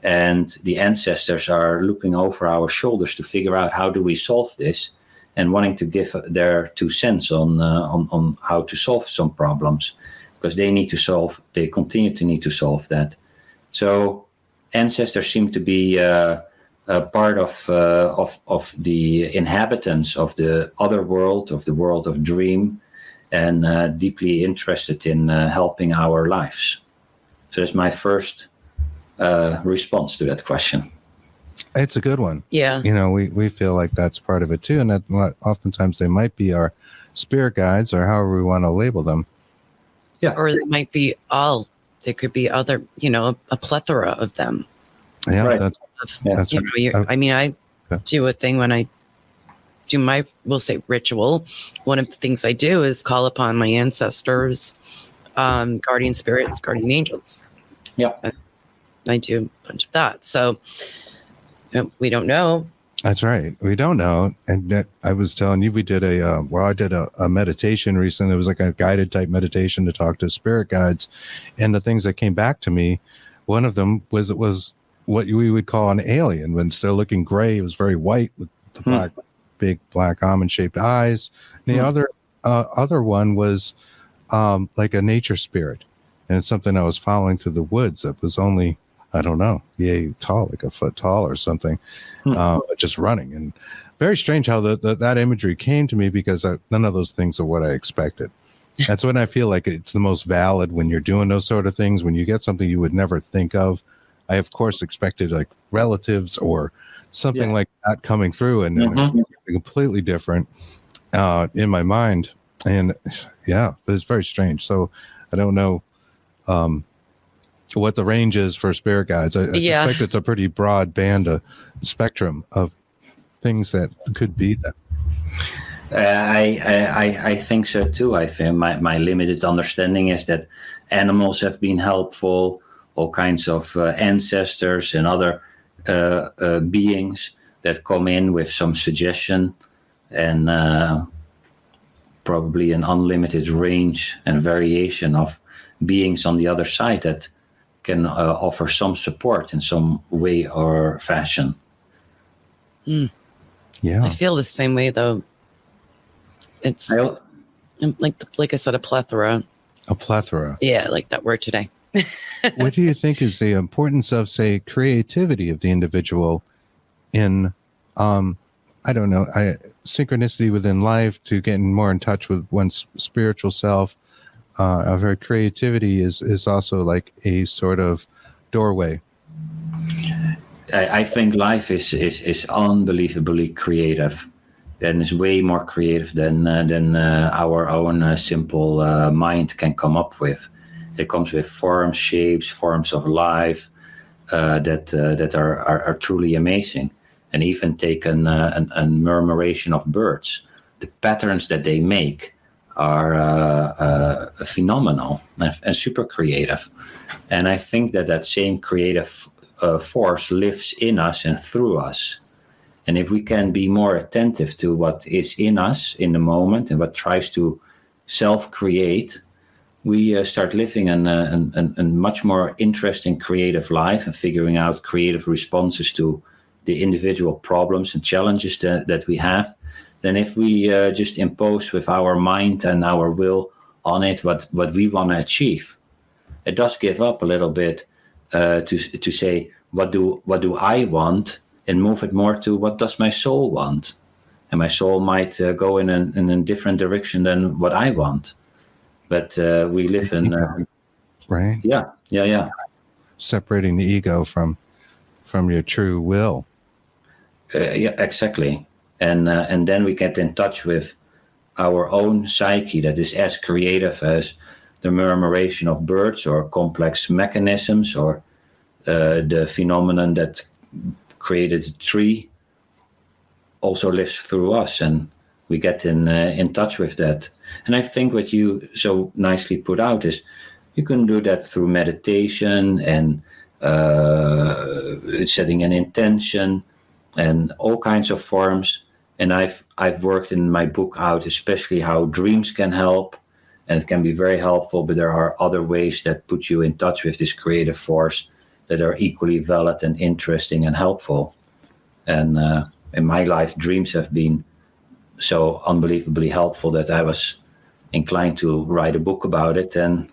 And the ancestors are looking over our shoulders to figure out how do we solve this, and wanting to give their 2 cents on how to solve some problems, because they continue to need to solve that. So ancestors seem to be a part of the inhabitants of the other world, of the world of dream, and deeply interested in helping our lives. So that's my first response to that question. It's a good one. Yeah. We feel like that's part of it too. And that oftentimes they might be our spirit guides, or however we want to label them. Yeah. Or they might be there could be other, a plethora of them. Yeah. Right. That's right. I do a thing when I do my, we'll say, ritual. One of the things I do is call upon my ancestors, guardian spirits, guardian angels. Yeah. I do a bunch of that. So we don't know. That's right. We don't know. And I was telling you, we did I did a meditation recently. It was like a guided type meditation to talk to spirit guides. And the things that came back to me, one of them was what we would call an alien. When instead of looking gray, it was very white with the big black almond shaped eyes. And the other one was like a nature spirit. And it's something I was following through the woods that was only, I don't know, tall, like a foot tall or something, just running. And very strange how that imagery came to me, because none of those things are what I expected. That's when I feel like it's the most valid, when you're doing those sort of things, when you get something you would never think of. I, of course, expected like relatives or something like that coming through, and then completely different in my mind. And but it's very strange. So I don't know what the range is for spirit guides. I suspect it's a pretty broad band, spectrum of things that could be that. I think so too. I think my limited understanding is that animals have been helpful, all kinds of ancestors and other beings that come in with some suggestion and probably an unlimited range and variation of beings on the other side that can offer some support in some way or fashion. Yeah, I feel the same way though. It's like I said, a plethora. A plethora. Yeah, I like that word today. What do you think is the importance of, say, creativity of the individual in, I don't know, synchronicity within life, to getting more in touch with one's spiritual self? Of her creativity is also like a sort of doorway. I think life is unbelievably creative, and is way more creative than our own simple mind can come up with. It comes with forms, shapes, forms of life that are truly amazing. And even take a murmuration of birds, the patterns that they make are phenomenal and super creative. And I think that same creative force lives in us and through us. And if we can be more attentive to what is in us in the moment and what tries to self-create, we start living a much more interesting creative life and figuring out creative responses to the individual problems and challenges that we have, than if we just impose with our mind and our will on it what we want to achieve. It does give up a little bit to say, what do I want, and move it more to what does my soul want. And my soul might go in a different direction than what I want. But we live in... right? Yeah. Separating the ego from your true will. Yeah, exactly. And then we get in touch with our own psyche that is as creative as the murmuration of birds or complex mechanisms or the phenomenon that created a tree also lives through us, and we get in touch with that. And I think what you so nicely put out is you can do that through meditation and setting an intention and all kinds of forms. And I've worked in my book out especially how dreams can help, and it can be very helpful, but there are other ways that put you in touch with this creative force that are equally valid and interesting and helpful. And in my life, dreams have been so unbelievably helpful that I was inclined to write a book about it and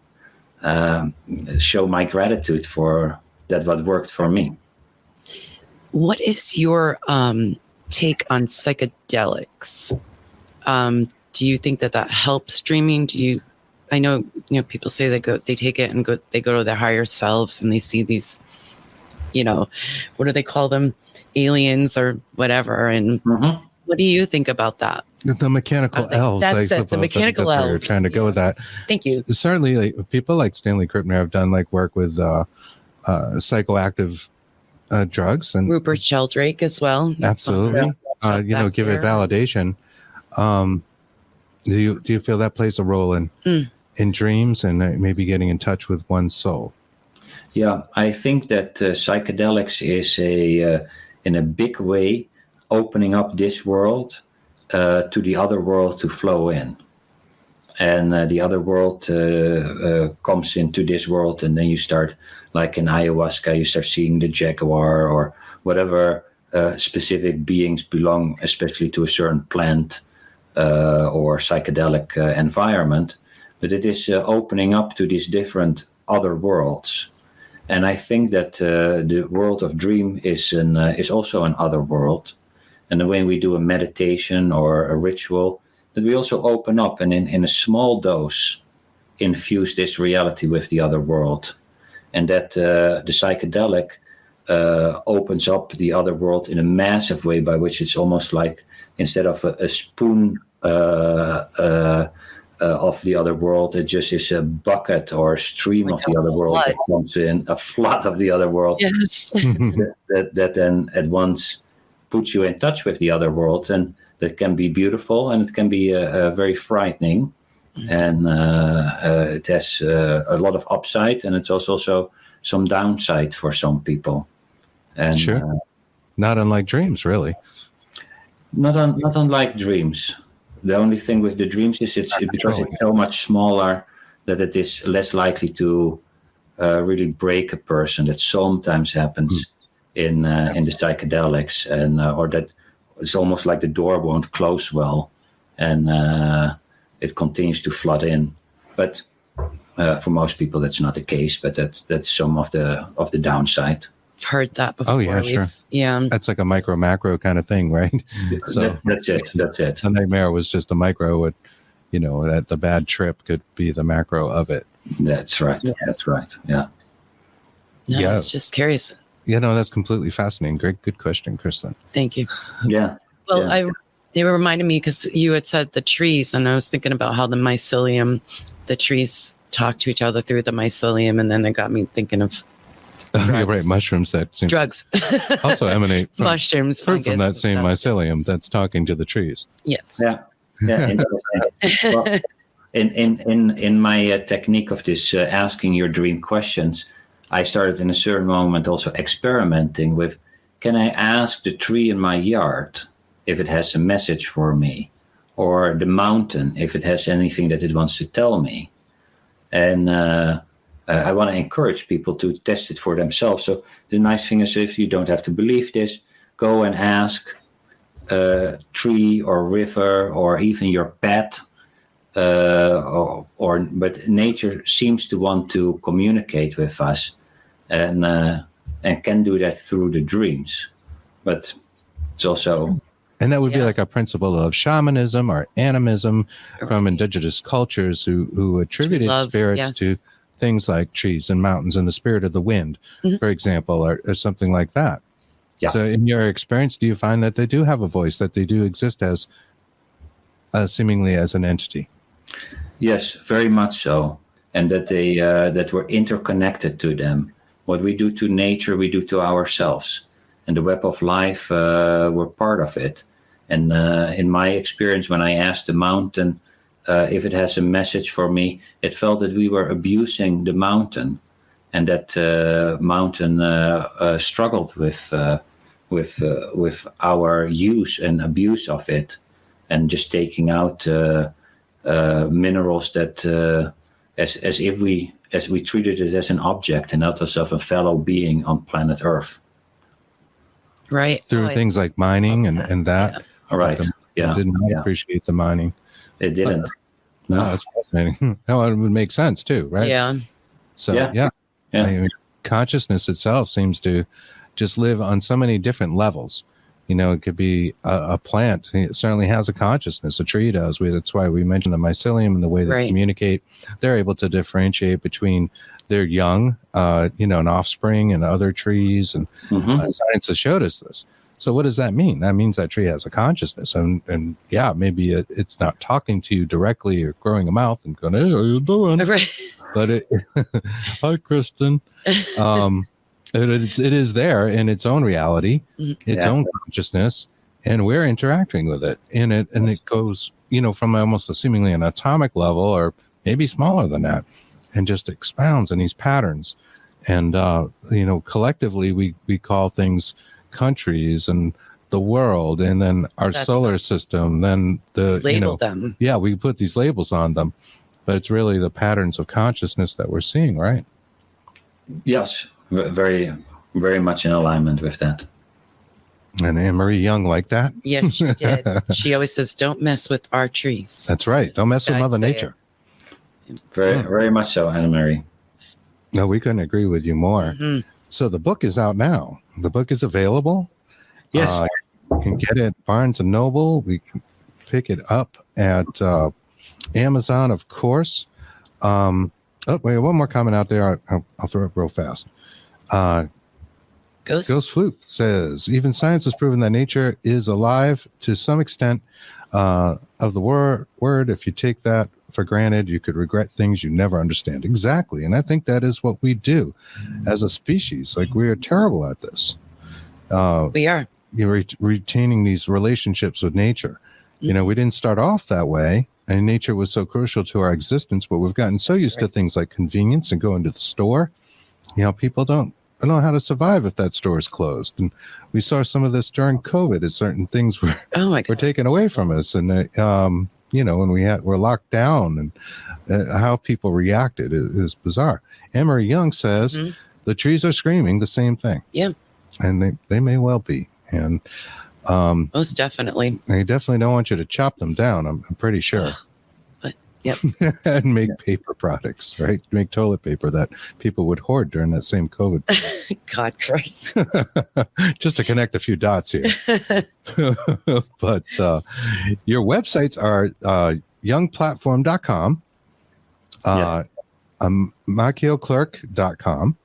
show my gratitude for that, what worked for me. What is your take on psychedelics? Do you think that helps dreaming? I know people say they take it and they go to their higher selves and they see these, what do they call them? Aliens or whatever. And what do you think about that? The mechanical elves. That's it. The mechanical elves. You're trying to go with that. Thank you. Certainly, people like Stanley Krippner have done work with psychoactive drugs, and Rupert Sheldrake as well. Absolutely. Give it validation. Do you feel that plays a role in dreams and maybe getting in touch with one's soul? Yeah, I think that psychedelics is in a big way opening up this world to the other world to flow in. And the other world comes into this world, and then you start, like in ayahuasca, you start seeing the jaguar or whatever specific beings belong, especially to a certain plant or psychedelic environment. But it is opening up to these different other worlds. And I think that the world of dream is also an other world. And when we do a meditation or a ritual, that we also open up and in a small dose infuse this reality with the other world. And that the psychedelic opens up the other world in a massive way, by which it's almost like instead of a spoon of the other world, it just is a bucket or a stream like of the other world that comes in, a flood of the other world. Yes. that then at once puts you in touch with the other world. And that can be beautiful, and it can be very frightening. And it has a lot of upside, and it's also some downside for some people. And sure. Not unlike dreams, really. Not unlike dreams. The only thing with the dreams is because it's so much smaller that it is less likely to really break a person. That sometimes happens in the psychedelics, and or that it's almost like the door won't close well, and it continues to flood in. But for most people, that's not the case. But that's some of the downside. I've heard that before. Oh yeah, sure. Yeah, that's like a micro macro kind of thing, right? So that's it. The nightmare was just a micro. That the bad trip could be the macro of it. That's right. Yeah. That's right. Yeah. No, I was just curious. Yeah, no, that's completely fascinating. Great, good question, Kristen. Thank you. Yeah. Well, it reminded me because you had said the trees, and I was thinking about how the mycelium, the trees talk to each other through the mycelium, and then it got me thinking of you're right, mushrooms that seem drugs also emanate from mushrooms from that same mycelium that's talking to the trees. Yes. Yeah. Well, in my technique of this asking your dream questions, I started in a certain moment also experimenting with, can I ask the tree in my yard if it has a message for me, or the mountain if it has anything that it wants to tell me? And I want to encourage people to test it for themselves. So the nice thing is, if you don't have to believe this, go and ask tree or river or even your pet. But nature seems to want to communicate with us, and can do that through the dreams. But it's also, and that would be like a principle of shamanism or animism from indigenous cultures who attributed spirits to things like trees and mountains and the spirit of the wind, for example, or something like that. Yeah. So in your experience, do you find that they do have a voice, that they do exist as seemingly as an entity? Yes, very much so. And that they that we're interconnected to them. What we do to nature, we do to ourselves. And the web of life, we're part of it. And in my experience, when I asked the mountain if it has a message for me, it felt that we were abusing the mountain, and that mountain struggled with our use and abuse of it, and just taking out minerals that as if we treated it as an object and not as of a fellow being on planet Earth. Right. Through things like mining and that. Yeah. All right. They did not appreciate the mining. They didn't. No, that's fascinating. No, it would make sense too, right? Yeah. So I mean, consciousness itself seems to just live on so many different levels. It could be a plant. It certainly has a consciousness. A tree does. That's why we mentioned the mycelium and the way they communicate. They're able to differentiate between their young, and offspring and other trees. And science has showed us this. So what does that mean? That means that tree has a consciousness. And maybe it's not talking to you directly or growing a mouth and going, hey, how you doing? Right. But hi, Kristen. It is there in its own reality, its own consciousness, and we're interacting with it. And it goes, from almost a seemingly an atomic level, or maybe smaller than that, and just expounds in these patterns. And collectively we call things countries and the world, and then our solar system. Then label them. Yeah, we put these labels on them, but it's really the patterns of consciousness that we're seeing, right? Yes. Very, very much in alignment with that. And Anne-Marie Young liked that? Yes, she did. She always says, don't mess with our trees. That's right. Don't mess with Mother Nature. Very, very much so, Anne-Marie. No, we couldn't agree with you more. So the book is out now. The book is available. Yes. You can get it at Barnes & Noble. We can pick it up at Amazon, of course. Oh, wait, one more comment out there. I'll throw it real fast. Ghost Flute says, even science has proven that nature is alive to some extent of the word. If you take that for granted, you could regret things you never understand. Exactly. And I think that is what we do as a species. Like, we are terrible at this. We are. retaining these relationships with nature. We didn't start off that way, and nature was so crucial to our existence, but we've gotten so used to things like convenience and going to the store. People don't know how to survive if that store is closed. And we saw some of this during COVID as certain things were taken away from us. And, when we're locked down, and how people reacted is bizarre. Anne-Marie Jung says the trees are screaming the same thing. Yeah. And they may well be. And most definitely. They definitely don't want you to chop them down, I'm pretty sure. But yep. And make paper products, right? Make toilet paper that people would hoard during that same COVID. God Christ. Just to connect a few dots here. But your websites are jungplatform.com, machielklerk.com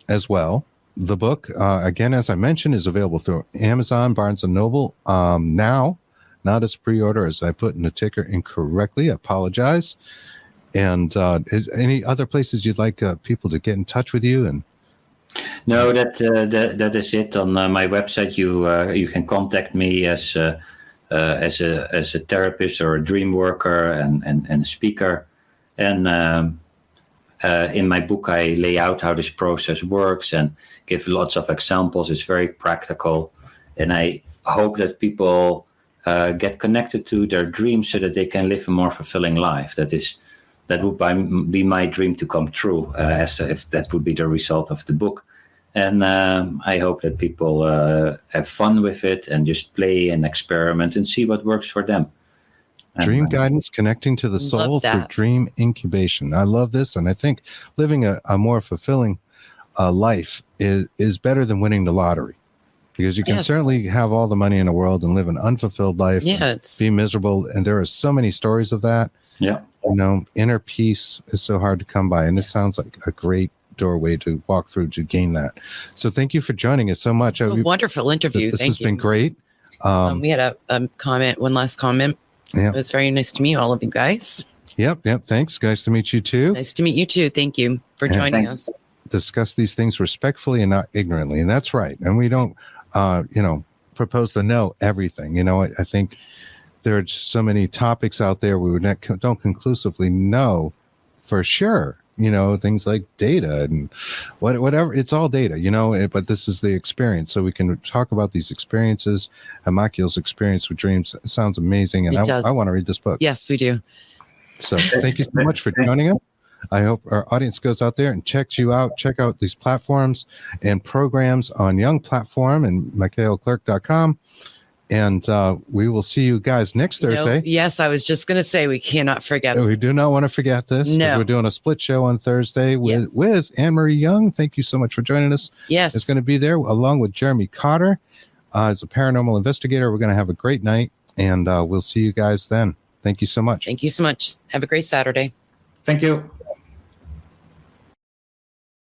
as well. The book, again, as I mentioned, is available through Amazon, Barnes & Noble now, not as pre-order, as I put in the ticker incorrectly. I apologize. And any other places you'd like people to get in touch with you? And no, that is it. On my website, you can contact me as a therapist or a dream worker and speaker. And in my book, I lay out how this process works and give lots of examples. It's very practical, and I hope that people get connected to their dreams so that they can live a more fulfilling life. That would be my dream to come true, as if that would be the result of the book. And I hope that people have fun with it and just play and experiment and see what works for them. Dream guidance, connecting to the soul through dream incubation. I love this, and I think living a more fulfilling life is better than winning the lottery, because you can certainly have all the money in the world and live an unfulfilled life, be miserable, and there are so many stories of that. Yeah, inner peace is so hard to come by, and this sounds like a great doorway to walk through to gain that. So thank you for joining us so much. It's a wonderful interview. This has been great. We had a comment, one last comment. It was very nice to meet all of you guys. Yep. Thanks. Nice to meet you too. Nice to meet you too. Thank you for joining us. Discuss these things respectfully and not ignorantly. And that's right. And we don't, propose to know everything. I think there are just so many topics out there we don't conclusively know for sure. Things like data and whatever. It's all data, but this is the experience. So we can talk about these experiences. And Machiel's experience with dreams sounds amazing. And I want to read this book. Yes, we do. So thank you so much for joining us. I hope our audience goes out there and checks you out. Check out these platforms and programs on Jung Platform and machielklerk.com. And we will see you guys next Thursday. Yes, I was just going to say we cannot forget. We do not want to forget this. No. We're doing a split show on Thursday with Anne-Marie Jung. Thank you so much for joining us. Yes. It's going to be there along with Jeremy Cotter as a paranormal investigator. We're going to have a great night, and we'll see you guys then. Thank you so much. Thank you so much. Have a great Saturday. Thank you.